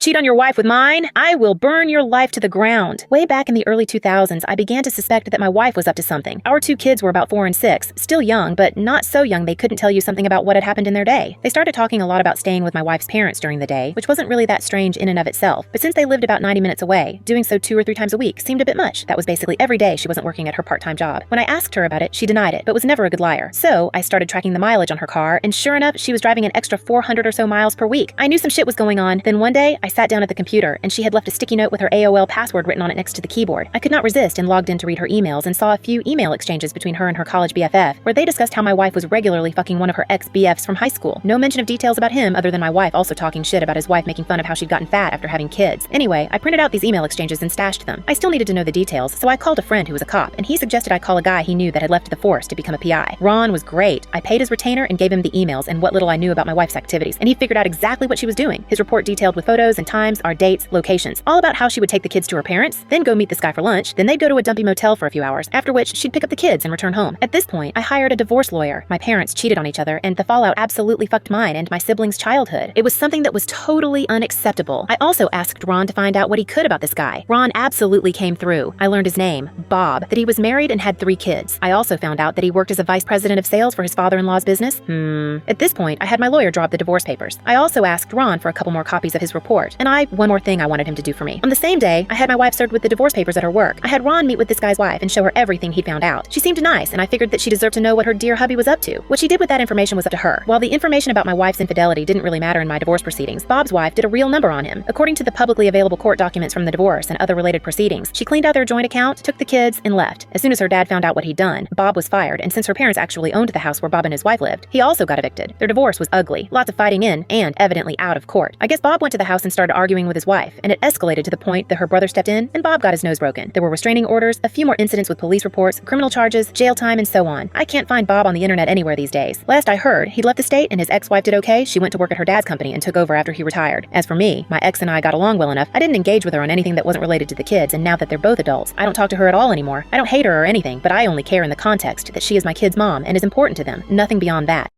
Cheat on your wife with mine? I will burn your life to the ground. Way back in the early 2000s, I began to suspect that my wife was up to something. Our two kids were about 4 and 6, still young, but not so young they couldn't tell you something about what had happened in their day. They started talking a lot about staying with my wife's parents during the day, which wasn't really that strange in and of itself. But since they lived about 90 minutes away, doing so 2 or 3 times a week seemed a bit much. That was basically every day she wasn't working at her part-time job. When I asked her about it, she denied it, but was never a good liar. So I started tracking the mileage on her car, and sure enough, she was driving an extra 400 or so miles per week. I knew some shit was going on. Then one day, I sat down at the computer, and she had left a sticky note with her AOL password written on it next to the keyboard. I could not resist and logged in to read her emails and saw a few email exchanges between her and her college BFF, where they discussed how my wife was regularly fucking one of her ex-BFs from high school. No mention of details about him other than my wife also talking shit about his wife making fun of how she'd gotten fat after having kids. Anyway, I printed out these email exchanges and stashed them. I still needed to know the details, so I called a friend who was a cop, and he suggested I call a guy he knew that had left the force to become a PI. Ron was great. I paid his retainer and gave him the emails and what little I knew about my wife's activities, and he figured out exactly what she was doing. His report detailed with photos and times, our dates, locations, all about how she would take the kids to her parents, then go meet this guy for lunch, then they'd go to a dumpy motel for a few hours, after which she'd pick up the kids and return home. At this point, I hired a divorce lawyer. My parents cheated on each other, and the fallout absolutely fucked mine and my siblings' childhood. It was something that was totally unacceptable. I also asked Ron to find out what he could about this guy. Ron absolutely came through. I learned his name, Bob, that he was married and had 3 kids. I also found out that he worked as a vice president of sales for his father-in-law's business. At this point, I had my lawyer draw up the divorce papers. I also asked Ron for a couple more copies of his report, and one more thing I wanted him to do for me. On the same day, I had my wife served with the divorce papers at her work. I had Ron meet with this guy's wife and show her everything he'd found out. She seemed nice, and I figured that she deserved to know what her dear hubby was up to. What she did with that information was up to her. While the information about my wife's infidelity didn't really matter in my divorce proceedings, Bob's wife did a real number on him. According to the publicly available court documents from the divorce and other related proceedings, she cleaned out their joint account, took the kids, and left. As soon as her dad found out what he'd done, Bob was fired, and since her parents actually owned the house where Bob and his wife lived, he also got evicted. Their divorce was ugly, lots of fighting in, and evidently out of court. I guess Bob went to the house and started arguing with his wife, and it escalated to the point that her brother stepped in, and Bob got his nose broken. There were restraining orders, a few more incidents with police reports, criminal charges, jail time, and so on. I can't find Bob on the internet anywhere these days. Last I heard, he'd left the state and his ex-wife did okay. She went to work at her dad's company and took over after he retired. As for me, my ex and I got along well enough. I didn't engage with her on anything that wasn't related to the kids, and now that they're both adults, I don't talk to her at all anymore. I don't hate her or anything, but I only care in the context that she is my kid's mom and is important to them. Nothing beyond that.